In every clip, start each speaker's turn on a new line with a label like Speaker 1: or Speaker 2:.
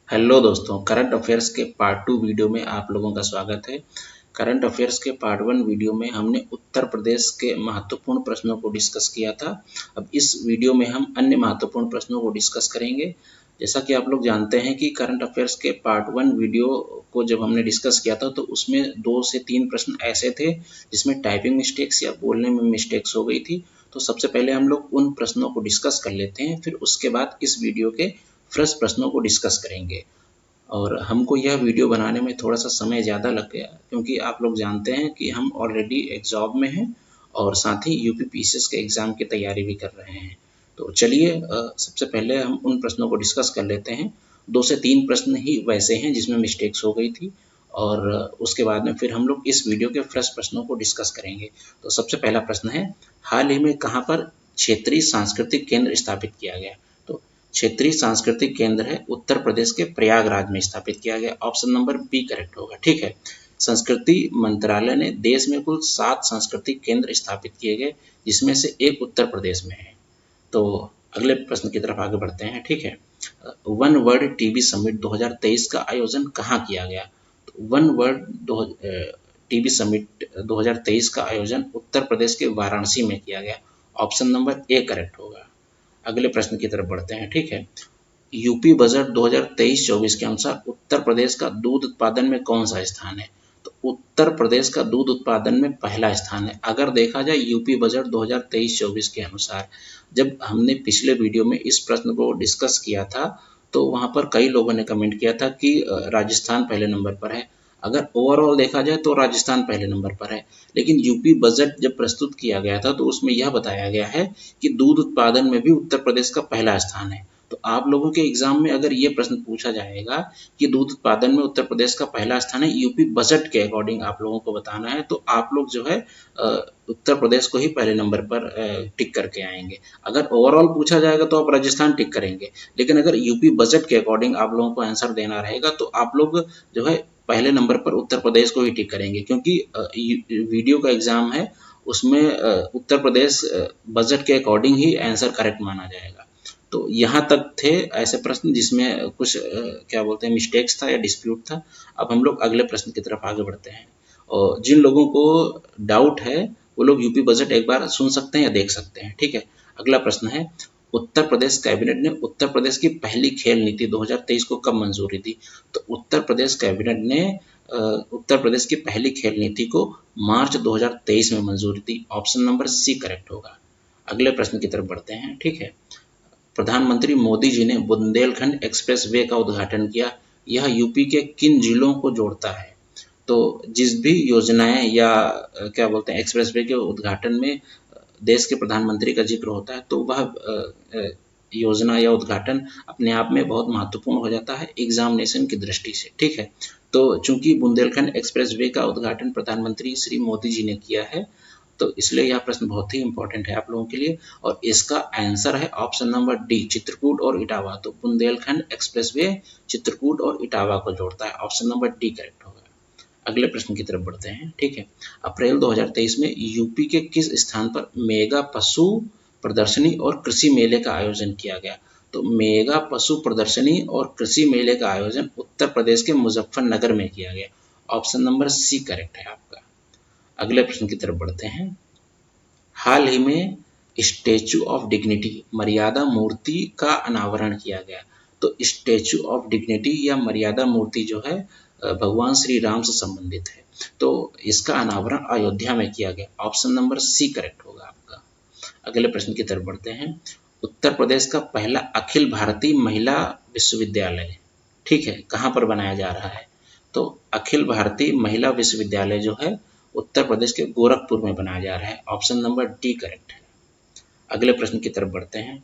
Speaker 1: Hello दोस्तों, current affairs के part 2 video में आप लोगों का स्वागत है। करंट अफेयर्स के पार्ट 1 वीडियो में हमने उत्तर प्रदेश के महत्वपूर्ण प्रश्नों को डिस्कस किया था। अब इस वीडियो में हम अन्य महत्वपूर्ण प्रश्नों को डिस्कस करेंगे। जैसा कि आप लोग जानते हैं कि करंट अफेयर्स के पार्ट 1 वीडियो को जब हमने डिस्कस किया था तो उसमें 2 से 3 प्रश्न ऐसे थे जिसमें टाइपिंग मिस्टेक्स या बोलने में मिस्टेक्स हो गई थी। तो सबसे पहले हम लोग उन प्रश्नों को डिस्कस कर लेते हैं, फिर उसके बाद इस वीडियो के फ्रेश प्रश्नों को डिस्कस करेंगे। और हमको यह वीडियो बनाने में थोड़ा सा समय ज़्यादा लग गया क्योंकि आप लोग जानते हैं कि हम ऑलरेडी एक जॉब में हैं और साथ ही यूपी पीसीएस के एग्ज़ाम की तैयारी भी कर रहे हैं। तो चलिए सबसे पहले हम उन प्रश्नों को डिस्कस कर लेते हैं। 2 से 3 प्रश्न ही वैसे हैं जिसमें मिस्टेक्स हो गई थी और उसके बाद में फिर हम लोग इस वीडियो के फ्रेश प्रश्नों को डिस्कस करेंगे। तो सबसे पहला प्रश्न है, हाल ही में कहाँ पर क्षेत्रीय सांस्कृतिक केंद्र स्थापित किया गया? तो क्षेत्रीय सांस्कृतिक केंद्र है उत्तर प्रदेश के प्रयागराज में स्थापित किया गया। ऑप्शन नंबर बी करेक्ट होगा। ठीक है, संस्कृति मंत्रालय ने देश में कुल 7 सांस्कृतिक केंद्र स्थापित किए गए जिसमें से एक उत्तर प्रदेश में है। तो अगले प्रश्न की तरफ आगे बढ़ते हैं। ठीक है, वन वर्ल्ड टीबी समिट 2023 का आयोजन कहाँ किया गया? तो वन वर्ल्ड टीबी समिट 2023 का आयोजन उत्तर प्रदेश के वाराणसी में किया गया। ऑप्शन नंबर ए करेक्ट होगा। अगले प्रश्न की तरफ बढ़ते हैं। ठीक है, यूपी बजट 2023-24 के अनुसार उत्तर प्रदेश का दूध उत्पादन में कौन सा स्थान है? तो उत्तर प्रदेश का दूध उत्पादन में पहला स्थान है। अगर देखा जाए यूपी बजट 2023-24 के अनुसार, जब हमने पिछले वीडियो में इस प्रश्न को डिस्कस किया था तो वहां पर कई लोगों ने कमेंट किया था कि राजस्थान पहले नंबर पर है। अगर ओवरऑल देखा जाए तो राजस्थान पहले नंबर पर है, लेकिन यूपी बजट जब प्रस्तुत किया गया था तो उसमें यह बताया गया है कि दूध उत्पादन में भी उत्तर प्रदेश का पहला स्थान है। तो आप लोगों के एग्जाम में अगर ये प्रश्न पूछा जाएगा कि दूध उत्पादन में उत्तर प्रदेश का पहला स्थान है, यूपी बजट के अकॉर्डिंग आप लोगों को बताना है, तो आप लोग जो है उत्तर प्रदेश को ही पहले नंबर पर टिक करके आएंगे। अगर ओवरऑल पूछा जाएगा तो आप राजस्थान टिक करेंगे, लेकिन अगर यूपी बजट के अकॉर्डिंग आप लोगों को आंसर देना रहेगा तो आप लोग जो है पहले नंबर पर उत्तर प्रदेश को ही टिक करेंगे, क्योंकि वीडियो का एग्जाम है उसमें उत्तर प्रदेश बजट के अकॉर्डिंग ही आंसर करेक्ट माना जाएगा। तो यहाँ तक थे ऐसे प्रश्न जिसमें कुछ क्या बोलते हैं मिस्टेक्स था या डिस्प्यूट था। अब हम लोग अगले प्रश्न की तरफ आगे बढ़ते हैं और जिन लोगों को डाउट है वो लोग यूपी बजट एक बार सुन सकते हैं या देख सकते हैं। ठीक है, अगला प्रश्न है, उत्तर प्रदेश कैबिनेट ने उत्तर प्रदेश की पहली खेल नीति 2023 को कब मंजूरी दी? तो उत्तर प्रदेश कैबिनेट ने उत्तर प्रदेश की पहली खेल नीति को मार्च 2023 में मंजूरी दी। ऑप्शन नंबर सी करेक्ट होगा। अगले प्रश्न की तरफ बढ़ते हैं। ठीक है, प्रधानमंत्री मोदी जी ने बुंदेलखंड एक्सप्रेस वे का उद्घाटन किया। यह यूपी के किन जिलों को जोड़ता है? तो जिस भी योजनाएं या क्या बोलते हैं एक्सप्रेस वे के उद्घाटन में देश के प्रधानमंत्री का जिक्र होता है तो वह योजना या उद्घाटन अपने आप में बहुत महत्वपूर्ण हो जाता है एग्जामिनेशन की दृष्टि से। ठीक है, तो चूंकि बुंदेलखंड एक्सप्रेस वे का उद्घाटन प्रधानमंत्री श्री मोदी जी ने किया है तो इसलिए यह प्रश्न बहुत ही इंपॉर्टेंट है आप लोगों के लिए और इसका आंसर है ऑप्शन नंबर डी, चित्रकूट और इटावा। तो बुंदेलखंड एक्सप्रेसवे चित्रकूट और इटावा को जोड़ता है। ऑप्शन नंबर डी करेक्ट होगा। अगले प्रश्न की तरफ बढ़ते हैं। ठीक है, अप्रैल 2023 में यूपी के किस स्थान पर मेगा पशु प्रदर्शनी और कृषि मेले का आयोजन किया गया? तो मेगा पशु प्रदर्शनी और कृषि मेले का आयोजन उत्तर प्रदेश के मुजफ्फरनगर में किया गया। ऑप्शन नंबर सी करेक्ट है आपका। अगले प्रश्न की तरफ बढ़ते हैं। हाल ही में स्टैचू ऑफ डिग्निटी मर्यादा मूर्ति का अनावरण किया गया। तो स्टैचू ऑफ डिग्निटी या मर्यादा मूर्ति जो है भगवान श्री राम से संबंधित है, तो इसका अनावरण अयोध्या में किया गया। ऑप्शन नंबर सी करेक्ट होगा आपका। अगले प्रश्न की तरफ बढ़ते हैं। उत्तर प्रदेश का पहला अखिल भारतीय महिला विश्वविद्यालय, ठीक है, कहाँ पर बनाया जा रहा है? तो अखिल भारतीय महिला विश्वविद्यालय जो है उत्तर प्रदेश के गोरखपुर में बनाया जा रहा है। ऑप्शन नंबर डी करेक्ट है। अगले प्रश्न की तरफ बढ़ते हैं।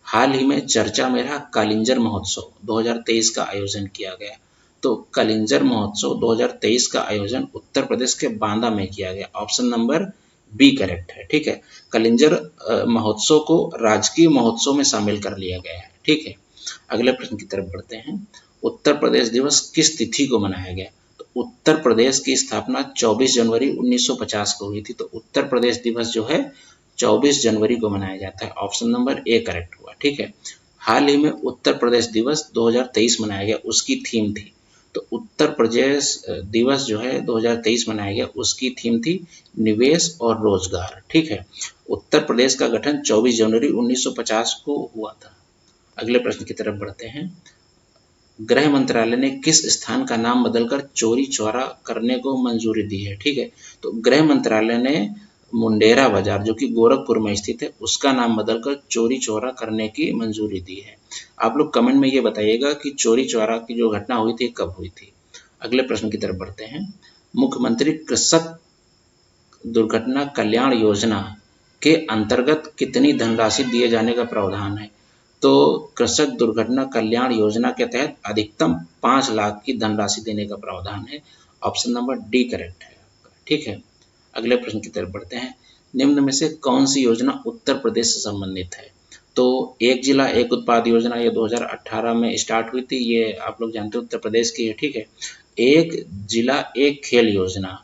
Speaker 1: हाल ही में चर्चा में रहा कालिंजर महोत्सव 2023 का आयोजन किया गया। तो कालिंजर महोत्सव 2023 का आयोजन उत्तर प्रदेश के बांदा में किया गया। ऑप्शन नंबर बी करेक्ट है। ठीक है, कालिंजर महोत्सव को राजकीय महोत्सव में शामिल कर लिया गया है। ठीक है, अगले प्रश्न की तरफ बढ़ते हैं। उत्तर प्रदेश दिवस किस तिथि को मनाया गया? तो उत्तर प्रदेश की स्थापना 24 जनवरी 1950 को हुई थी। तो उत्तर प्रदेश दिवस जो है 24 जनवरी को मनाया जाता है। ऑप्शन नंबर ए करेक्ट हुआ। ठीक है, हाल ही में उत्तर प्रदेश दिवस 2023 मनाया गया, उसकी थीम थी। तो उत्तर प्रदेश दिवस जो है 2023 मनाया गया, उसकी थीम थी निवेश और रोजगार। ठीक है। उत्तर प्रदेश का गठन 24 जनवरी 1950 को हुआ था। अगले प्रश्न की तरफ बढ़ते हैं। गृह मंत्रालय ने किस स्थान का नाम बदलकर चौरी चौरा करने को मंजूरी दी है? ठीक है। तो गृह मंत्रालय ने मुंडेरा बाजार, जो कि गोरखपुर में स्थित है, उसका नाम बदलकर चौरी चौरा करने की मंजूरी दी है। आप लोग कमेंट में ये बताइएगा कि चौरी चौरा की जो घटना हुई थी कब हुई थी। अगले प्रश्न की तरफ बढ़ते हैं। मुख्यमंत्री कृषक दुर्घटना कल्याण योजना के अंतर्गत कितनी धनराशि दिए जाने का प्रावधान है? तो कृषक दुर्घटना कल्याण योजना के तहत अधिकतम 5 लाख की धनराशि देने का प्रावधान है। ऑप्शन नंबर डी करेक्ट है आपका। ठीक है। अगले प्रश्न की तरफ बढ़ते हैं। निम्न में से कौन सी योजना उत्तर प्रदेश से संबंधित है? तो एक जिला एक उत्पाद योजना ये 2018 में स्टार्ट हुई थी, ये आप लोग जानते हैं उत्तर प्रदेश की है। ठीक है। एक जिला एक खेल योजना,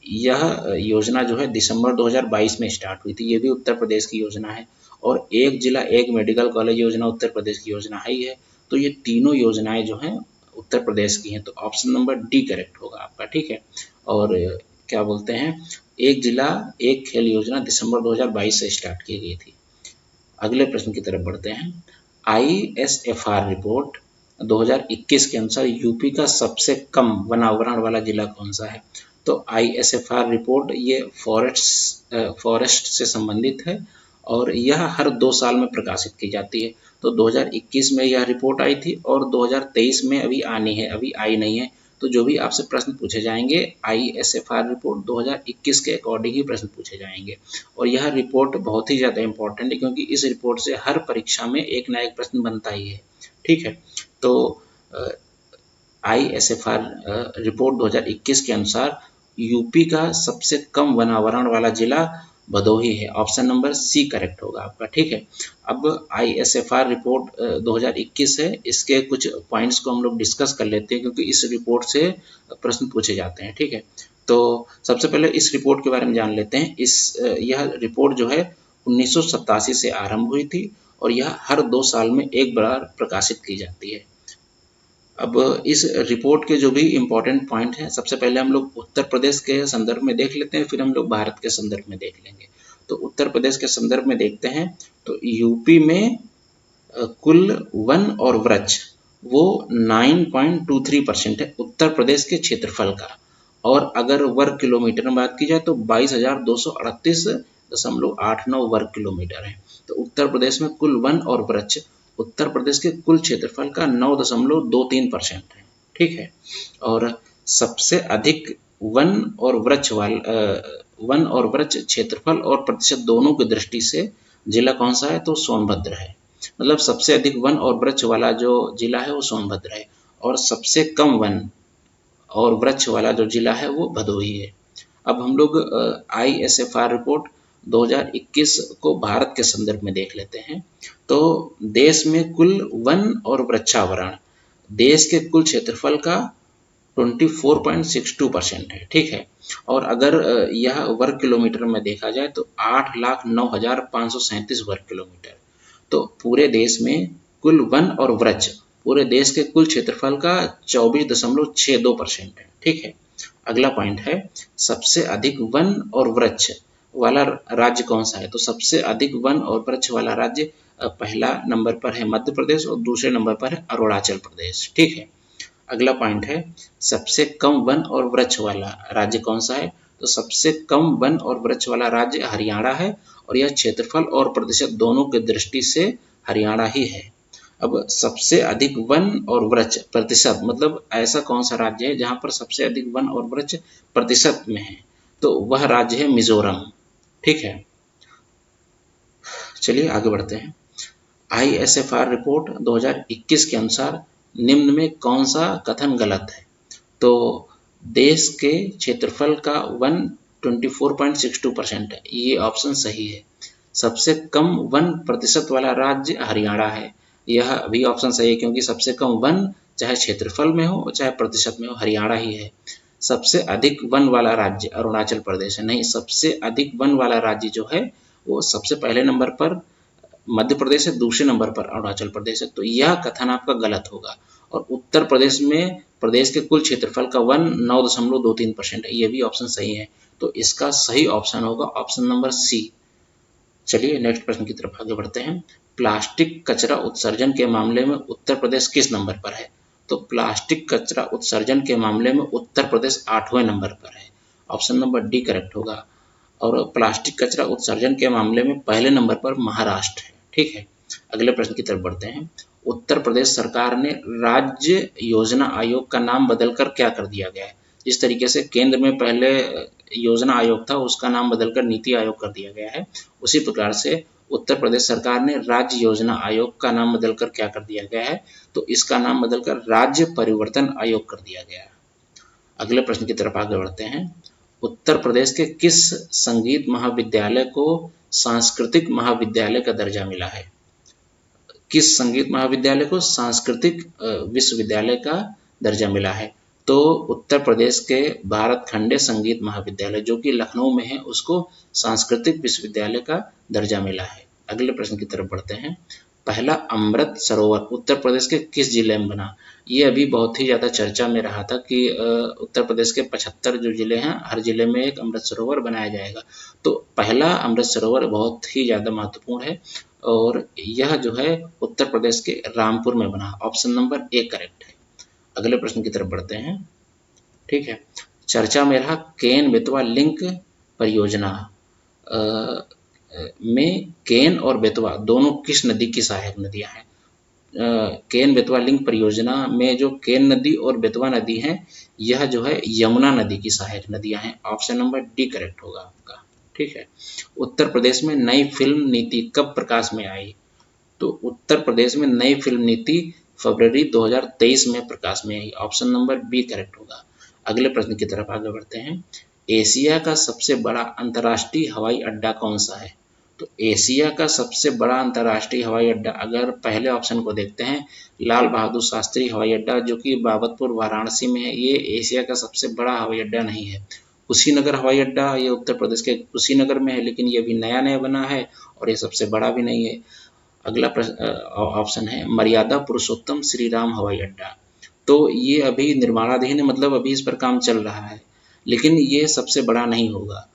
Speaker 1: यह योजना जो है दिसंबर 2022 में स्टार्ट हुई थी, ये भी उत्तर प्रदेश की योजना है। और एक जिला एक मेडिकल कॉलेज योजना उत्तर प्रदेश की योजना है ही है। तो ये तीनों योजनाएं जो हैं उत्तर प्रदेश की हैं। तो ऑप्शन नंबर डी करेक्ट होगा आपका। ठीक है। और क्या बोलते हैं, एक जिला एक खेल योजना दिसंबर 2022 से स्टार्ट की गई थी। अगले प्रश्न की तरफ बढ़ते हैं। ISFR रिपोर्ट 2021 के अनुसार यूपी का सबसे कम वनावरण वाला जिला कौन सा है? तो ISFR रिपोर्ट ये फॉरेस्ट से संबंधित है और यह हर 2 साल में प्रकाशित की जाती है। तो 2021 में यह रिपोर्ट आई थी और 2023 में अभी आनी है, अभी आई नहीं है। तो जो भी आपसे प्रश्न पूछे जाएंगे ISFR रिपोर्ट 2021 के अकॉर्डिंग ही प्रश्न पूछे जाएंगे। और यह रिपोर्ट बहुत ही ज़्यादा इंपॉर्टेंट है क्योंकि इस रिपोर्ट से हर परीक्षा में एक ना एक प्रश्न बनता ही है। ठीक है। तो ISFR रिपोर्ट 2021 के अनुसार यूपी का सबसे कम वनावरण वाला जिला भदोही है। ऑप्शन नंबर सी करेक्ट होगा आपका। ठीक है। अब ISFR रिपोर्ट 2021 है, इसके कुछ पॉइंट्स को हम लोग डिस्कस कर लेते हैं क्योंकि इस रिपोर्ट से प्रश्न पूछे जाते हैं। ठीक है। तो सबसे पहले इस रिपोर्ट के बारे में जान लेते हैं। यह रिपोर्ट जो है 1987 से आरंभ हुई थी और यह हर 2 साल में एक बार प्रकाशित की जाती है। अब इस रिपोर्ट के जो भी इम्पोर्टेंट पॉइंट हैं, सबसे पहले हम लोग उत्तर प्रदेश के संदर्भ में देख लेते हैं, फिर हम लोग भारत के संदर्भ में देख लेंगे। तो उत्तर प्रदेश के संदर्भ में देखते हैं तो यूपी में कुल वन और वृक्ष वो 9.23% है उत्तर प्रदेश के क्षेत्रफल का। और अगर वर्ग किलोमीटर में बात की जाए तो 22,238.89 वर्ग किलोमीटर है। तो उत्तर प्रदेश में कुल वन और वृक्ष उत्तर प्रदेश के कुल क्षेत्रफल का 9.23% है। ठीक है। और सबसे अधिक वन और वृक्ष क्षेत्रफल और प्रतिशत दोनों की दृष्टि से जिला कौन सा है? तो सोनभद्र है। मतलब सबसे अधिक वन और वृक्ष वाला जो जिला है वो सोनभद्र है और सबसे कम वन और वृक्ष वाला जो जिला है वो भदोही है। अब हम लोग ISFR रिपोर्ट 2021 को भारत के संदर्भ में देख लेते हैं। तो देश में कुल वन और वृक्षावरण देश के कुल क्षेत्रफल का 24.62% है। ठीक है। और अगर यह वर्ग किलोमीटर में देखा जाए तो 8,09,537 वर्ग किलोमीटर। तो पूरे देश में कुल वन और वृक्ष पूरे देश के कुल क्षेत्रफल का 24.62% है। ठीक है। अगला पॉइंट है, सबसे अधिक वन और वृक्ष वाला राज्य कौन सा है? तो सबसे अधिक वन और वृक्ष वाला राज्य पहला नंबर पर है मध्य प्रदेश और दूसरे नंबर पर है अरुणाचल प्रदेश। ठीक है। अगला पॉइंट है, सबसे कम वन और वृक्ष वाला राज्य कौन सा है? तो सबसे कम वन और वृक्ष वाला राज्य हरियाणा है और यह क्षेत्रफल और प्रतिशत दोनों की दृष्टि से हरियाणा ही है। अब सबसे अधिक वन और वृक्ष प्रतिशत मतलब ऐसा कौन सा राज्य है जहां पर सबसे अधिक वन और वृक्ष प्रतिशत में है? तो वह राज्य है मिजोरम। ठीक है। चलिए आगे बढ़ते हैं। ISFR रिपोर्ट 2021 के अनुसार निम्न में कौन सा कथन गलत है? तो देश के क्षेत्रफल का वन 24.62% है, ये ऑप्शन सही है। सबसे कम वन प्रतिशत वाला राज्य हरियाणा है, यह भी ऑप्शन सही है क्योंकि सबसे कम वन चाहे क्षेत्रफल में हो चाहे प्रतिशत में हो हरियाणा ही है। सबसे अधिक वन वाला राज्य अरुणाचल प्रदेश है, नहीं, सबसे अधिक वन वाला राज्य जो है वो सबसे पहले नंबर पर मध्य प्रदेश है, दूसरे नंबर पर अरुणाचल प्रदेश है। तो यह कथन आपका गलत होगा। और उत्तर प्रदेश में प्रदेश के कुल क्षेत्रफल का वन 9.23% है, ये भी ऑप्शन सही है। तो इसका सही ऑप्शन होगा ऑप्शन नंबर सी। चलिए नेक्स्ट प्रश्न की तरफ आगे बढ़ते हैं। प्लास्टिक कचरा उत्सर्जन के मामले में उत्तर प्रदेश किस नंबर पर है? तो प्लास्टिक कचरा उत्सर्जन के मामले में उत्तर प्रदेश 8वें नंबर पर है। ऑप्शन नंबर डी करेक्ट होगा। और प्लास्टिक कचरा उत्सर्जन के मामले में पहले नंबर पर महाराष्ट्र है। ठीक है, अगले प्रश्न की तरफ बढ़ते हैं। उत्तर प्रदेश सरकार ने राज्य योजना आयोग का नाम बदलकर क्या कर दिया गया है? जिस तरीके से केंद्र में पहले योजना आयोग था, उसका नाम बदलकर नीति आयोग कर दिया गया है, उसी प्रकार से उत्तर प्रदेश सरकार ने राज्य योजना आयोग का नाम बदलकर क्या कर दिया गया है? तो इसका नाम बदलकर राज्य परिवर्तन आयोग कर दिया गया है। अगले प्रश्न की तरफ आगे बढ़ते हैं। उत्तर प्रदेश के किस संगीत महाविद्यालय को सांस्कृतिक महाविद्यालय का दर्जा मिला है? किस संगीत महाविद्यालय को सांस्कृतिक विश्वविद्यालय का दर्जा मिला है? तो उत्तर प्रदेश के भारत खंडे संगीत महाविद्यालय जो कि लखनऊ में है, उसको सांस्कृतिक विश्वविद्यालय का दर्जा मिला है। अगले प्रश्न की तरफ बढ़ते हैं। पहला अमृत सरोवर उत्तर प्रदेश के किस जिले में बना? ये अभी बहुत ही ज़्यादा चर्चा में रहा था कि उत्तर प्रदेश के 75 जो जिले हैं, हर जिले में एक अमृत सरोवर बनाया जाएगा। तो पहला अमृत सरोवर बहुत ही ज़्यादा महत्वपूर्ण है और यह जो है उत्तर प्रदेश के रामपुर में बना। ऑप्शन नंबर ए करेक्ट है। अगले प्रश्न की तरफ बढ़ते हैं। ठीक है, चर्चा में रहा केन बेतवा लिंक परियोजना में केन और बेतवा दोनों किस नदी की सहायक नदियां हैं? केन बेतवा लिंक परियोजना में जो केन नदी और बेतवा नदी है, यह जो है यमुना नदी की सहायक नदियां हैं। ऑप्शन नंबर डी करेक्ट होगा आपका। ठीक है, उत्तर प्रदेश में नई फिल्म नीति कब प्रकाश में आई? तो उत्तर प्रदेश में नई फिल्म नीति फरवरी 2023 में प्रकाश में आई। ऑप्शन नंबर बी करेक्ट होगा। अगले प्रश्न की तरफ आगे बढ़ते हैं। एशिया का सबसे बड़ा अंतर्राष्ट्रीय हवाई अड्डा कौन सा है? तो एशिया का सबसे बड़ा अंतर्राष्ट्रीय हवाई अड्डा, अगर पहले ऑप्शन को देखते हैं, लाल बहादुर शास्त्री हवाई अड्डा जो कि बाबतपुर वाराणसी में है, ये एशिया का सबसे बड़ा हवाई अड्डा नहीं है। कुशीनगर हवाई अड्डा ये उत्तर प्रदेश के कुशीनगर में है, लेकिन ये भी नया नया बना है और ये सबसे बड़ा भी नहीं है। अगला ऑप्शन है मर्यादा पुरुषोत्तम श्री राम हवाई अड्डा। तो ये अभी निर्माणाधीन है, मतलब अभी इस पर काम चल रहा है, लेकिन ये सबसे बड़ा नहीं होगा।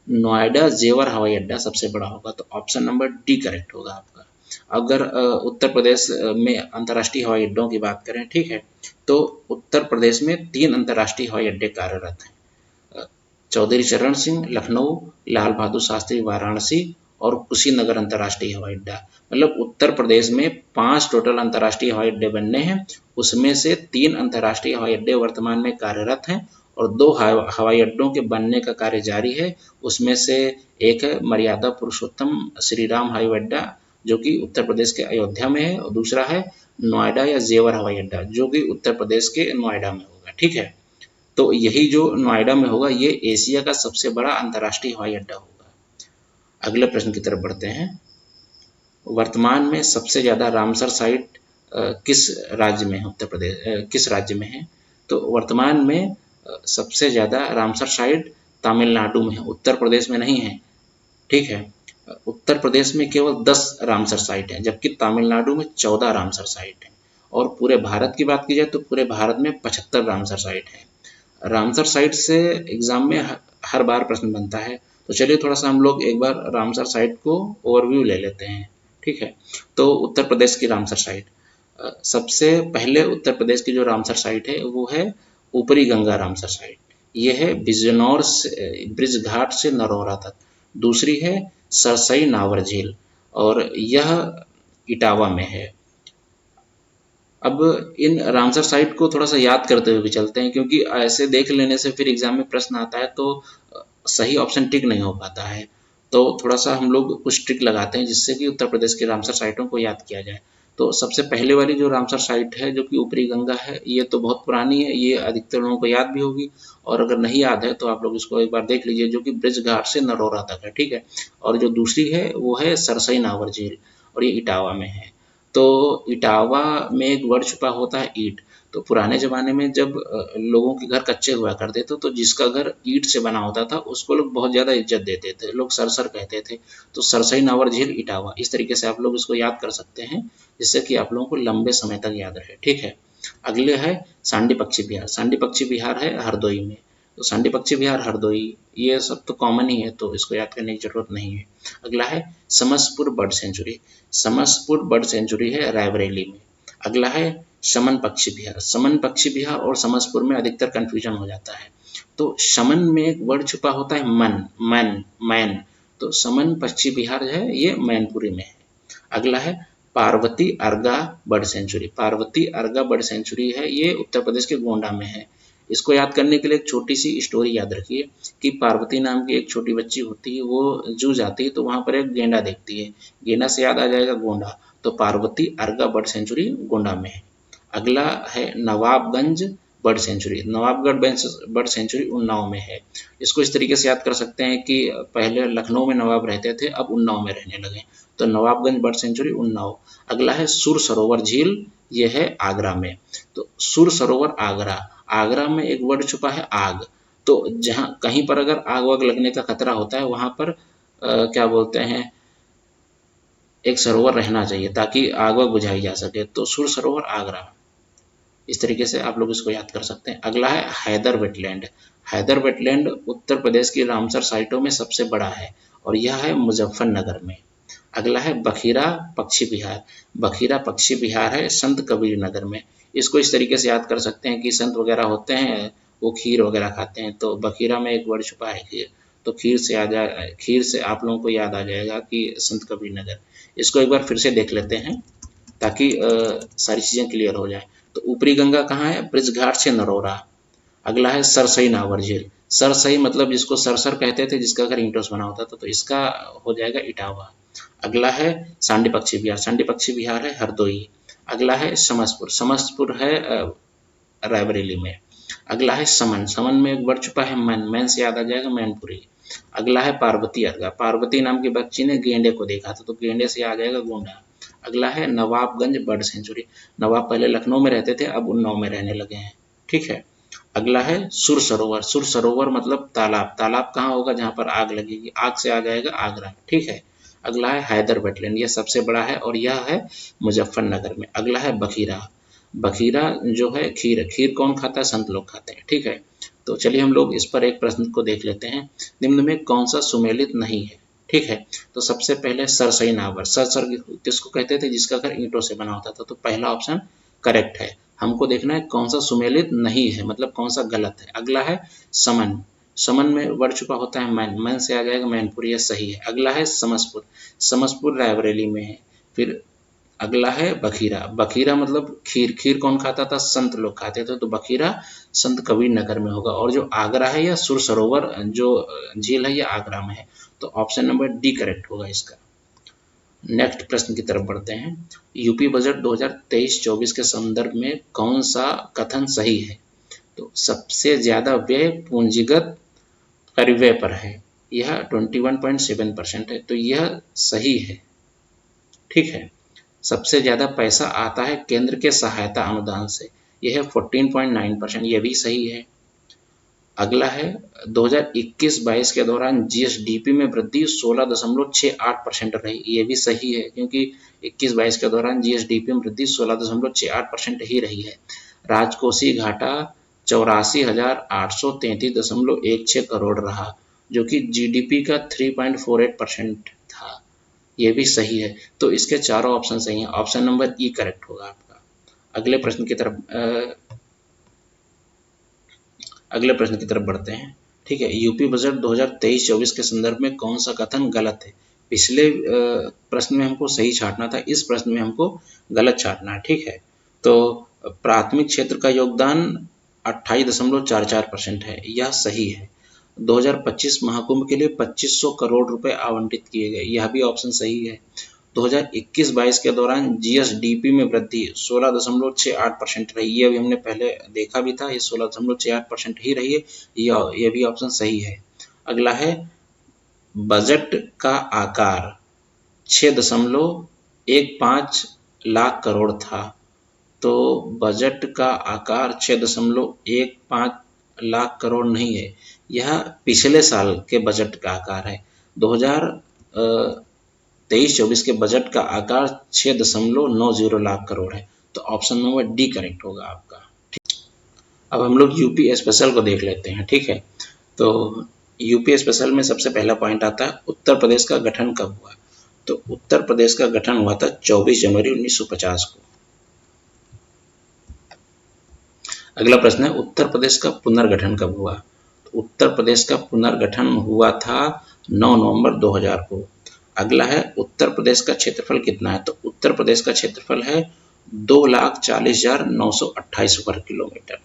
Speaker 1: नोएडा जेवर हवाई अड्डा सबसे बड़ा होगा। तो ऑप्शन नंबर डी करेक्ट होगा आपका। अगर उत्तर प्रदेश में अंतर्राष्ट्रीय हवाई अड्डों की बात करें, ठीक है, तो उत्तर प्रदेश में 3 अंतर्राष्ट्रीय हवाई अड्डे कार्यरत हैं। चौधरी चरण सिंह लखनऊ, लाल बहादुर शास्त्री वाराणसी और कुशीनगर अंतर्राष्ट्रीय हवाई अड्डा। मतलब उत्तर प्रदेश में 5 टोटल अंतर्राष्ट्रीय हवाई अड्डे बनने हैं, उसमें से 3 अंतर्राष्ट्रीय हवाई अड्डे वर्तमान में कार्यरत हैं और 2 हवाई अड्डों के बनने का कार्य जारी है। उसमें से एक है मर्यादा पुरुषोत्तम श्री राम हवाई अड्डा जो कि उत्तर प्रदेश के अयोध्या में है, और दूसरा है नोएडा या जेवर हवाई अड्डा जो कि उत्तर प्रदेश के नोएडा में होगा। ठीक है, तो यही जो नोएडा में होगा ये एशिया का सबसे बड़ा अंतर्राष्ट्रीय हवाई अड्डा होगा। अगले प्रश्न की तरफ बढ़ते हैं। वर्तमान में सबसे ज्यादा रामसर साइट किस राज्य में है? उत्तर प्रदेश किस राज्य में है? तो वर्तमान में सबसे ज्यादा रामसर साइट तमिलनाडु में है, उत्तर प्रदेश में नहीं है। ठीक है, उत्तर प्रदेश में केवल 10 रामसर साइट है, जबकि तमिलनाडु में 14 रामसर साइट है। और पूरे भारत की बात की जाए तो पूरे भारत में 75 रामसर साइट है। रामसर साइट से एग्जाम में हर बार प्रश्न बनता है, तो चलिए थोड़ा सा हम लोग एक बार रामसर साइट को ओवरव्यू ले लेते हैं। ठीक है, तो उत्तर प्रदेश की रामसर साइट, सबसे पहले उत्तर प्रदेश की जो रामसर साइट है वो है ऊपरी गंगा रामसर साइट, ये है बिजनौर से ब्रिज घाट से नरौरा तक। दूसरी है सरसई नावर झील और यह इटावा में है। अब इन रामसर साइट को थोड़ा सा याद करते हुए भी चलते हैं, क्योंकि ऐसे देख लेने से फिर एग्जाम में प्रश्न आता है तो सही ऑप्शन टिक नहीं हो पाता है। तो थोड़ा सा हम लोग कुछ ट्रिक लगाते हैं जिससे कि उत्तर प्रदेश के रामसर साइटों को याद किया जाए। तो सबसे पहले वाली जो रामसर साइट है जो कि ऊपरी गंगा है, ये तो बहुत पुरानी है, ये अधिकतर लोगों को याद भी होगी, और अगर नहीं याद है तो आप लोग इसको एक बार देख लीजिए, जो कि ब्रिज घाट से नरौरा तक है। ठीक है, और जो दूसरी है वो है सरसई नावर झील और ये इटावा में है। तो इटावा में एक वर्ड छुपा होता है ईट। तो पुराने ज़माने में जब लोगों के घर कच्चे हुआ करते थे तो जिसका घर ईंट से बना होता था उसको लोग बहुत ज़्यादा इज्जत देते थे, लोग सरसर कहते थे। तो सरसई नावर झील इटावा, इस तरीके से आप लोग इसको याद कर सकते हैं जिससे कि आप लोगों को लंबे समय तक याद रहे। ठीक है, अगले है सांडी पक्षी विहार। सांडी पक्षी विहार है हरदोई में। तो सांडी पक्षी विहार हरदोई, ये सब तो कॉमन ही है तो इसको याद करने की जरूरत नहीं है। अगला है Samaspur bird sanctuary. Samaspur bird sanctuary है रायबरेली में। अगला है शमन पक्षी विहार। शमन पक्षी विहार और समसपुर में अधिकतर कंफ्यूजन हो जाता है। तो शमन में एक वर्ड छुपा होता है मन, मन, मैन। तो शमन पक्षी विहार है ये मैनपुरी में है। अगला है Parvati अर्गा bird sanctuary. Parvati अर्गा bird sanctuary है ये उत्तर प्रदेश के गोंडा में है। इसको याद करने के लिए एक छोटी सी स्टोरी याद रखिए कि पार्वती नाम की एक छोटी बच्ची होती है, वो जू जाती है तो वहां पर एक गेंडा देखती है, गेंडा से याद आ जाएगा गोंडा। तो पार्वती अर्गा बर्ड सेंचुरी गोंडा में है। अगला है Nawabganj bird sanctuary. Nawabgarh bird sanctuary Unnao में है। इसको इस तरीके से याद कर सकते हैं कि पहले लखनऊ में नवाब रहते थे, अब उन्नाव में रहने लगे। तो नवाबगंज बर्ड सेंचुरी उन्नाव। अगला है सुर सरोवर झील, ये है आगरा में। तो सुर सरोवर आगरा, आगरा में एक वर्ड छुपा है आग। तो जहां कहीं पर अगर आग वाग लगने का खतरा होता है वहां पर क्या बोलते हैं, एक सरोवर रहना चाहिए ताकि आग वाग बुझाई जा सके। तो सुर सरोवर आगरा, इस तरीके से आप लोग इसको याद कर सकते हैं। अगला है हैदर वेटलैंड। हैदर वेटलैंड उत्तर प्रदेश की रामसर साइटों में सबसे बड़ा है और यह है मुजफ्फरनगर में। अगला है बखीरा पक्षी विहार। बखीरा पक्षी विहार है संत कबीर नगर में। इसको इस तरीके से याद कर सकते हैं कि संत वगैरह होते हैं वो खीर वगैरह खाते हैं, तो बखीरा में एक वर्ड छुपा है खीर। तो खीर से आप लोगों को याद आ जाएगा कि संत कबीर नगर। इसको एक बार फिर से देख लेते हैं ताकि सारी चीजें क्लियर हो जाए। तो ऊपरी गंगा कहाँ है, ब्रिजघाट से नरोरा। अगला है सरसई नावर झील। सरसई मतलब जिसको सरसर कहते थे जिसका घर ईंटों से बना होता था, तो इसका हो जाएगा इटावा। अगला है सांडी पक्षी विहार। सांडी पक्षी विहार है हरदोई। अगला है समसपुर। समसपुर है रायबरेली में। अगला है समन। समन में एक वर्ड छुपा है मैन, मैन से याद आ जाएगा मैनपुरी। अगला है पार्वती अर्गा। पार्वती नाम की बच्ची ने गेंडे को देखा था तो गेंडे से आ जाएगा गोंडा। अगला है नवाबगंज बर्ड सेंचुरी। नवाब पहले लखनऊ में रहते थे, अब उन्नाव में रहने लगे हैं। ठीक है, अगला है सुर सरोवर। सुर सरोवर मतलब तालाब। तालाब कहाँ होगा जहां पर आग लगेगी, आग से आ जाएगा आगरा। ठीक है, अगला है हैदर वेटलैंड, यह सबसे बड़ा है और यह है मुजफ्फरनगर में। अगला है बखीरा। बखीरा जो है खीर, खीर कौन खाता है, संत लोग खाते हैं। ठीक है, तो चलिए हम लोग इस पर एक प्रश्न को देख लेते हैं। निम्न में कौन सा सुमेलित नहीं है। ठीक है, तो सबसे पहले सरसई नावर। सरसर किसको कहते थे, जिसका घर ईंटों से बना होता था। तो पहला ऑप्शन करेक्ट है। हमको देखना है कौन सा सुमेलित नहीं है, मतलब कौन सा गलत है। अगला है समन। समन में वर्ड छुपा होता है मैन, मैन से आ जाएगा मैनपुर, यह सही है। अगला है समसपुर। समसपुर रायबरेली में है। फिर अगला है बखीरा। बखीरा मतलब खीर, खीर कौन खाता था, संत लोग खाते थे। तो बखीरा संत कबीर नगर में होगा। और जो आगरा है या सुर सरोवर जो झील है ये आगरा में है। तो ऑप्शन नंबर डी करेक्ट होगा इसका। नेक्स्ट प्रश्न की तरफ बढ़ते हैं। यूपी बजट 2023-24 के संदर्भ में कौन सा कथन सही है। तो सबसे ज्यादा व्यय पूंजीगत परिव्यय पर है, यह 21.7% है, तो यह सही है। ठीक है, सबसे ज्यादा पैसा आता है केंद्र के सहायता अनुदान से, यह है 14.9%, यह भी सही है। अगला है 2021-22 के दौरान जीएसडीपी में वृद्धि 16.68% रही, ये भी सही है क्योंकि 21-22 के दौरान जीएसडीपी में वृद्धि 16.68% ही रही है। राजकोषीय घाटा 84,833.16 करोड़ रहा जो कि जीडीपी का 3.48% था, ये भी सही है। तो इसके चारों ऑप्शन सही हैं। ऑप्शन नंबर ई करेक्ट होगा आपका। अगले प्रश्न की तरफ बढ़ते हैं। ठीक है, यूपी बजट 2023-24 के संदर्भ में कौन सा कथन गलत है। पिछले प्रश्न में हमको सही छांटना था, इस प्रश्न में हमको गलत छांटना है। ठीक है, तो प्राथमिक क्षेत्र का योगदान 28.44% है, यह सही है। 2025 महाकुंभ के लिए 2500 करोड़ रुपए आवंटित किए गए, यह भी ऑप्शन सही है। 2021-22 के दौरान जीएसडीपी में वृद्धि 16.68% रही, ये भी हमने पहले देखा भी था, ये 16.68% ही रही है, यह भी ऑप्शन सही है। अगला है बजट का आकार 6.15 लाख करोड़ था, तो बजट का आकार 6.15 लाख करोड़ नहीं है, यह पिछले साल के बजट का आकार है। 2023-24 के बजट का आकार 6.90 लाख करोड़ है। तो ऑप्शन नंबर डी करेक्ट होगा आपका। अब हम लोग यूपी स्पेशल को देख लेते हैं, ठीक है। तो यूपी स्पेशल में सबसे पहला पॉइंट आता है उत्तर प्रदेश का गठन कब हुआ। तो उत्तर प्रदेश का गठन हुआ था 24 जनवरी 1950 को। अगला प्रश्न है उत्तर प्रदेश का पुनर्गठन कब हुआ। तो उत्तर प्रदेश का पुनर्गठन हुआ था 9 नवंबर 2000 को। अगला है उत्तर प्रदेश का क्षेत्रफल कितना है। तो उत्तर प्रदेश का क्षेत्रफल है 2,40,928 वर्ग किलोमीटर।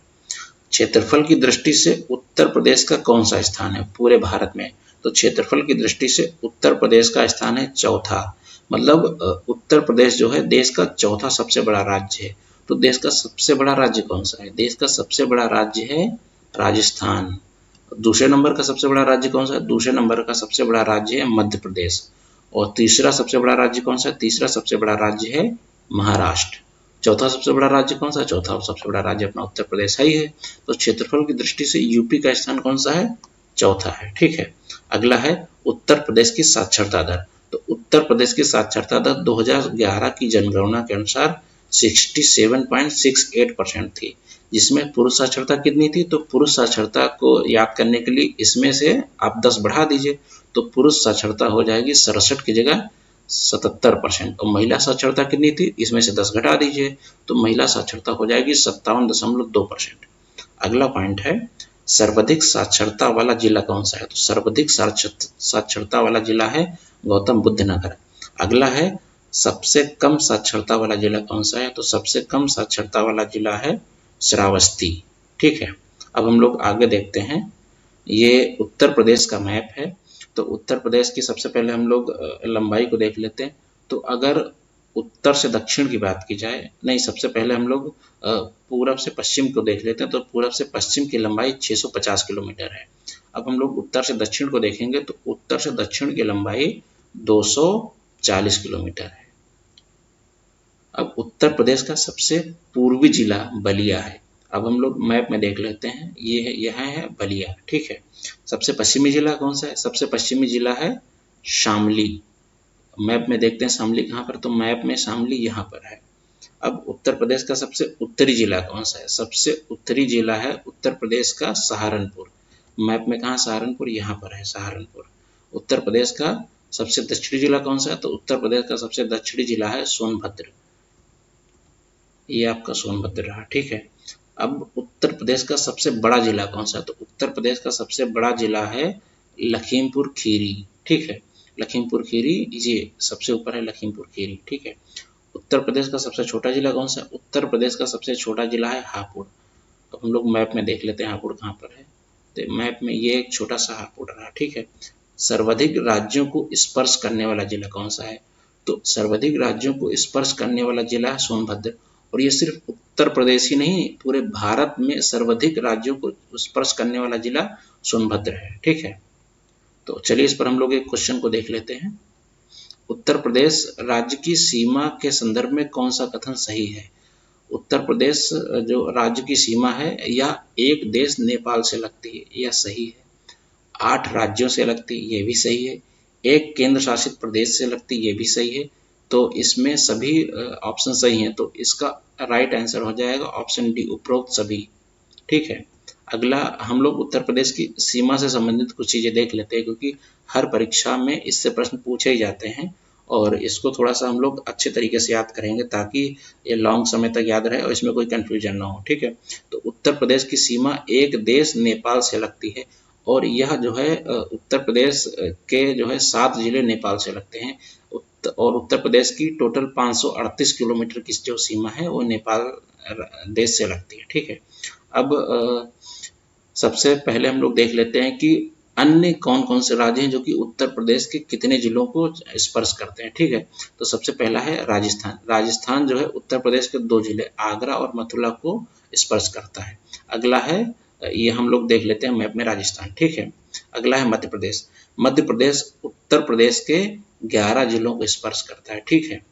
Speaker 1: क्षेत्रफल की दृष्टि से उत्तर प्रदेश का कौन सा स्थान है पूरे भारत में। तो क्षेत्रफल की दृष्टि से उत्तर प्रदेश का स्थान है चौथा। मतलब उत्तर प्रदेश जो है देश का चौथा सबसे बड़ा राज्य है। तो देश का सबसे बड़ा राज्य कौन सा है। देश का सबसे बड़ा राज्य है राजस्थान। दूसरे नंबर का सबसे बड़ा राज्य कौन सा है। दूसरे नंबर का सबसे बड़ा राज्य है मध्य प्रदेश। और तीसरा सबसे बड़ा राज्य कौन सा है। तीसरा सबसे बड़ा राज्य है महाराष्ट्र। चौथा सबसे बड़ा राज्य कौन सा है। चौथा सबसे बड़ा राज्य अपना उत्तर प्रदेश ही है। तो क्षेत्रफल की दृष्टि से यूपी का स्थान कौन सा है, चौथा है, ठीक है। अगला है उत्तर प्रदेश की साक्षरता दर। तो उत्तर प्रदेश की साक्षरता दर 2011 की जनगणना के अनुसार 67.68% थी, जिसमें पुरुष साक्षरता कितनी थी। तो पुरुष साक्षरता को याद करने के लिए इसमें से आप 10 बढ़ा दीजिए, तो पुरुष साक्षरता हो जाएगी 67 की जगह 77%। और महिला साक्षरता कितनी थी, इसमें से 10 घटा दीजिए, तो महिला साक्षरता हो जाएगी 57.2%। अगला पॉइंट है सर्वाधिक साक्षरता वाला जिला कौन सा है। तो सर्वाधिक साक्षरता वाला जिला है गौतम बुद्ध नगर। अगला है सबसे कम साक्षरता वाला जिला कौन सा है। तो सबसे कम साक्षरता वाला जिला है श्रावस्ती, ठीक है। अब हम लोग आगे देखते हैं, ये उत्तर प्रदेश का मैप है। तो उत्तर प्रदेश की सबसे पहले हम लोग लंबाई को देख लेते हैं। तो अगर उत्तर से दक्षिण की बात की जाए, नहीं, सबसे पहले हम लोग पूरब से पश्चिम को देख लेते हैं। तो पूरब से पश्चिम की लंबाई 650 किलोमीटर है। अब हम लोग उत्तर से दक्षिण को देखेंगे, तो उत्तर से दक्षिण की लंबाई 240 किलोमीटर है। अब उत्तर प्रदेश का सबसे पूर्वी जिला बलिया है। अब हम लोग मैप में देख लेते हैं, ये है, यह है बलिया, ठीक है। सबसे पश्चिमी जिला कौन सा है। सबसे पश्चिमी जिला है शामली। मैप में देखते हैं शामली कहाँ पर। तो मैप में शामली यहाँ पर है। अब उत्तर प्रदेश का सबसे उत्तरी जिला कौन सा है। सबसे उत्तरी जिला है उत्तर प्रदेश का सहारनपुर। मैप में कहाँ सहारनपुर, यहाँ पर है सहारनपुर। उत्तर प्रदेश का सबसे दक्षिणी जिला कौन सा है। तो उत्तर प्रदेश का सबसे दक्षिणी जिला है सोनभद्र। ये आपका सोनभद्र रहा, ठीक है। अब उत्तर प्रदेश का सबसे बड़ा जिला कौन सा है। तो उत्तर प्रदेश का सबसे बड़ा जिला है लखीमपुर खीरी, ठीक है। लखीमपुर खीरी ये सबसे ऊपर है लखीमपुर खीरी, ठीक है। उत्तर प्रदेश का सबसे छोटा जिला कौन सा है। उत्तर प्रदेश का सबसे छोटा जिला है हापुड़। तो हम लोग मैप में देख लेते हैं हापुड़ कहाँ पर है। तो मैप में ये एक छोटा सा हापुड़ रहा, ठीक है। सर्वाधिक राज्यों को स्पर्श करने वाला जिला कौन सा है। तो सर्वाधिक राज्यों को स्पर्श करने वाला जिला है सोनभद्र। और ये सिर्फ उत्तर प्रदेश ही नहीं, पूरे भारत में सर्वाधिक राज्यों को स्पर्श करने वाला जिला सोनभद्र है, ठीक है। तो चलिए इस पर हम लोग एक क्वेश्चन को देख लेते हैं। उत्तर प्रदेश राज्य की सीमा के संदर्भ में कौन सा कथन सही है। उत्तर प्रदेश जो राज्य की सीमा है, या एक देश नेपाल से लगती है, यह सही है। 8 राज्यों से लगती है, ये भी सही है। एक केंद्र शासित प्रदेश से लगती है, ये भी सही है। तो इसमें सभी ऑप्शन सही हैं। तो इसका राइट आंसर हो जाएगा ऑप्शन डी, उपरोक्त सभी, ठीक है। अगला हम लोग उत्तर प्रदेश की सीमा से संबंधित कुछ चीजें देख लेते हैं, क्योंकि हर परीक्षा में इससे प्रश्न पूछे ही जाते हैं और इसको थोड़ा सा हम लोग अच्छे तरीके से याद करेंगे ताकि ये लॉन्ग समय तक याद रहे और इसमें कोई कंफ्यूजन ना हो, ठीक है। तो उत्तर प्रदेश की सीमा एक देश नेपाल से लगती है और यह जो है उत्तर प्रदेश के जो है 7 जिले नेपाल से लगते हैं। और उत्तर प्रदेश की टोटल 538 किलोमीटर की जो सीमा है वो नेपाल देश से लगती है, ठीक है। अब सबसे पहले हम लोग देख लेते हैं कि अन्य कौन कौन से राज्य हैं जो कि उत्तर प्रदेश के कितने जिलों को स्पर्श करते हैं, ठीक है। तो सबसे पहला है राजस्थान। राजस्थान जो है उत्तर प्रदेश के 2 जिले आगरा और मथुरा को स्पर्श करता है। अगला है, ये हम लोग देख लेते हैं मैप में राजस्थान, ठीक है। अगला है मध्य प्रदेश। मध्य प्रदेश उत्तर प्रदेश के 11 जिलों को स्पर्श करता है, ठीक है।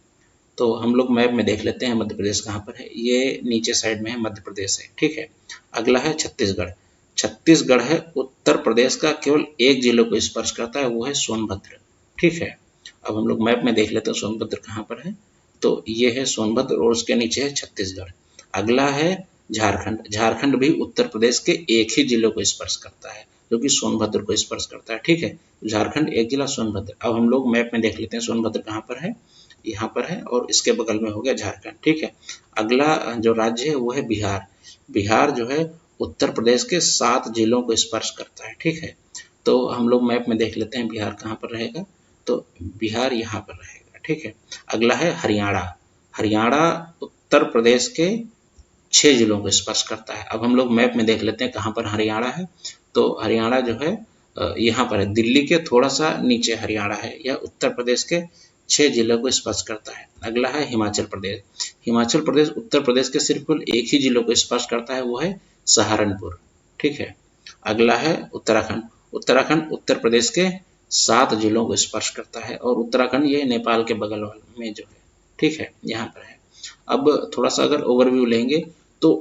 Speaker 1: तो हम लोग मैप में देख लेते हैं मध्य प्रदेश कहाँ पर है। ये नीचे साइड में है, मध्य प्रदेश है, ठीक है। अगला है छत्तीसगढ़। छत्तीसगढ़ है उत्तर प्रदेश का केवल एक जिले को स्पर्श करता है, वो है सोनभद्र, ठीक है। अब हम लोग मैप में देख लेते हैं सोनभद्र कहाँ पर है। तो ये है सोनभद्र और उसके नीचे है छत्तीसगढ़। अगला है झारखंड। झारखंड भी उत्तर प्रदेश के एक ही जिले को स्पर्श करता है, जो कि सोनभद्र को स्पर्श करता है, ठीक है। झारखंड एक जिला सोनभद्र। अब हम लोग मैप में देख लेते हैं सोनभद्र कहाँ पर है, यहाँ पर है और इसके बगल में हो गया झारखंड, ठीक है। अगला जो राज्य है वो है बिहार। बिहार जो है उत्तर प्रदेश के 7 जिलों को स्पर्श करता है, ठीक है। तो हम लोग मैप में देख लेते हैं बिहार कहाँ पर रहेगा। तो बिहार यहाँ पर रहेगा, ठीक है। अगला है हरियाणा। हरियाणा उत्तर प्रदेश के 6 जिलों को स्पर्श करता है। अब हम लोग मैप में देख लेते हैं कहाँ पर हरियाणा है। तो हरियाणा जो है यहाँ पर है, दिल्ली के थोड़ा सा नीचे हरियाणा है। यह उत्तर प्रदेश के 6 जिलों को स्पर्श करता है। अगला है हिमाचल प्रदेश। हिमाचल प्रदेश उत्तर प्रदेश के सिर्फ एक ही जिलों को स्पर्श करता है, वो है सहारनपुर, ठीक है। अगला है उत्तराखंड। उत्तराखंड उत्तर प्रदेश के 7 जिलों को स्पर्श करता है और उत्तराखंड ये नेपाल के बगल में जो है, ठीक है, यहाँ पर है। अब थोड़ा सा अगर ओवरव्यू लेंगे तो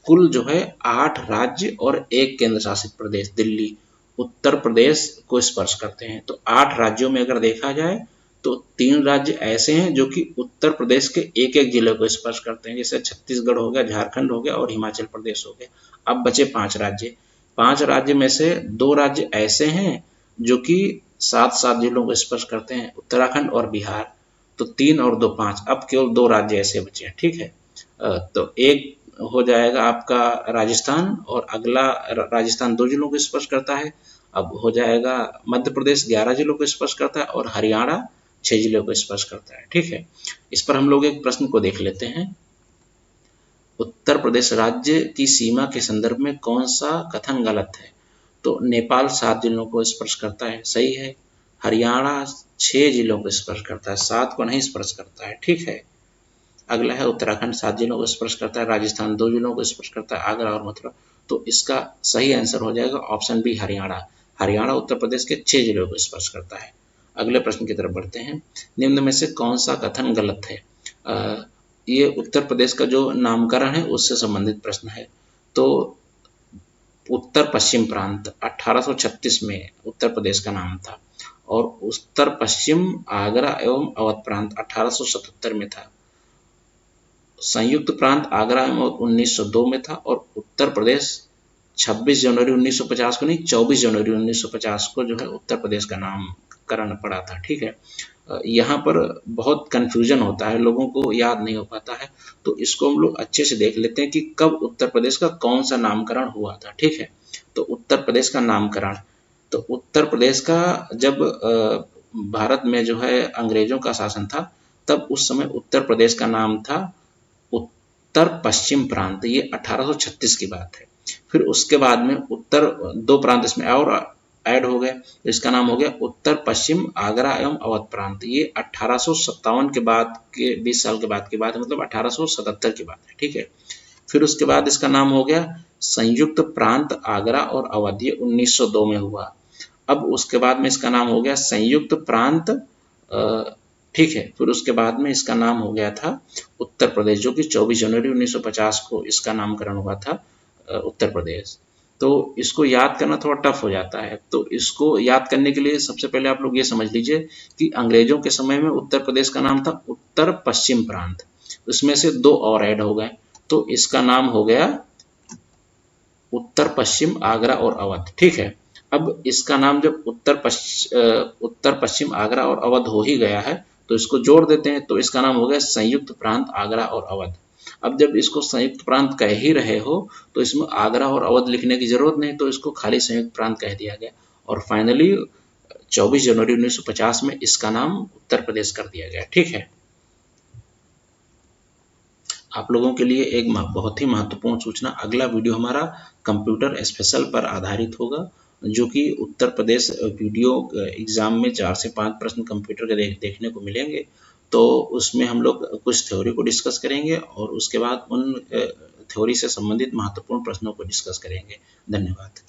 Speaker 1: कुल जो है 8 राज्य और 1 केंद्र शासित प्रदेश दिल्ली उत्तर प्रदेश को स्पर्श करते हैं। तो 8 राज्यों में अगर देखा जाए तो 3 राज्य ऐसे हैं जो कि उत्तर प्रदेश के एक एक जिले को स्पर्श करते हैं, जैसे छत्तीसगढ़ हो गया, झारखंड हो गया और हिमाचल प्रदेश हो गया। अब बचे 5 राज्य। 5 राज्य में से 2 राज्य ऐसे हैं जो कि 7-7 जिलों को स्पर्श करते हैं, उत्तराखंड और बिहार। तो 3 और 2 5। अब केवल 2 राज्य ऐसे बचे हैं, ठीक है। तो एक हो जाएगा आपका राजस्थान और अगला राजस्थान 2 जिलों को स्पर्श करता है। अब हो जाएगा मध्य प्रदेश 11 जिलों को स्पर्श करता है और हरियाणा 6 जिलों को स्पर्श करता है, ठीक है। इस पर हम लोग एक प्रश्न को देख लेते हैं। उत्तर प्रदेश राज्य की सीमा के संदर्भ में कौन सा कथन गलत है। तो नेपाल 7 जिलों को स्पर्श करता है, सही है। हरियाणा 6 जिलों को स्पर्श करता है, 7 को नहीं स्पर्श करता है, ठीक है। अगला है उत्तराखंड 7 जिलों को स्पर्श करता है, राजस्थान 2 जिलों को स्पर्श करता है, आगरा और मथुरा। तो इसका सही आंसर हो जाएगा ऑप्शन बी हरियाणा। हरियाणा उत्तर प्रदेश के 6 जिलों को स्पर्श करता है। अगले प्रश्न की तरफ बढ़ते हैं। निम्न में से कौन सा कथन गलत है। ये उत्तर प्रदेश का जो नामकरण है उससे संबंधित प्रश्न है। तो उत्तर पश्चिम प्रांत 1836 में उत्तर प्रदेश का नाम था और उत्तर पश्चिम आगरा एवं अवध प्रांत 1877 में था। संयुक्त प्रांत आगरा एवं 1902 में था और उत्तर प्रदेश 26 जनवरी 1950 को नहीं, 24 जनवरी 1950 को जो है उत्तर प्रदेश का नामकरण पड़ा था, ठीक है। यहाँ पर बहुत कंफ्यूजन होता है, लोगों को याद नहीं हो पाता है। तो इसको हम लोग अच्छे से देख लेते हैं कि कब उत्तर प्रदेश का कौन सा नामकरण हुआ था, ठीक है। तो उत्तर प्रदेश का नामकरण, तो उत्तर प्रदेश का जब भारत में जो है अंग्रेजों का शासन था, तब उस समय उत्तर प्रदेश का नाम था उत्तर पश्चिम प्रांत। ये 1836 की बात है। फिर उसके बाद में उत्तर 2 प्रांत इसमें और ऐड हो गए, तो इसका नाम हो गया उत्तर पश्चिम आगरा एवं अवध प्रांत। ये 1857 के बाद के 20 साल के बाद की बात है, मतलब 1877 की बात है, ठीक है। फिर उसके बाद इसका नाम हो गया संयुक्त प्रांत आगरा और अवध, ये 1902 में हुआ। अब उसके बाद में इसका नाम हो गया संयुक्त प्रांत, ठीक है। फिर उसके बाद में इसका नाम हो गया था उत्तर प्रदेश, जो कि 24 जनवरी 1950 को इसका नामकरण हुआ था उत्तर प्रदेश। तो इसको याद करना थोड़ा टफ हो जाता है। तो इसको याद करने के लिए सबसे पहले आप लोग ये समझ लीजिए कि अंग्रेजों के समय में उत्तर प्रदेश का नाम था उत्तर पश्चिम प्रांत, उसमें से 2 और ऐड हो गए, तो इसका नाम हो गया उत्तर पश्चिम आगरा और अवध, ठीक है। अब इसका नाम जब उत्तर पश्चिम आगरा और अवध हो ही गया है, तो इसको जोड़ देते हैं, तो इसका नाम हो गया संयुक्त प्रांत आगरा और अवध। अब जब इसको संयुक्त प्रांत कह ही रहे हो तो इसमें आगरा और अवध लिखने की जरूरत नहीं, तो इसको खाली संयुक्त प्रांत कह दिया गया और फाइनली 24 जनवरी 1950 में इसका नाम उत्तर प्रदेश कर दिया गया, ठीक है। आप लोगों के लिए एक बहुत ही महत्वपूर्ण सूचना, अगला वीडियो हमारा कंप्यूटर स्पेशल पर आधारित होगा, जो कि उत्तर प्रदेश वीडियो एग्जाम में 4 से 5 प्रश्न कंप्यूटर के देखने को मिलेंगे। तो उसमें हम लोग कुछ थ्योरी को डिस्कस करेंगे और उसके बाद उन थ्योरी से संबंधित महत्वपूर्ण प्रश्नों को डिस्कस करेंगे। धन्यवाद।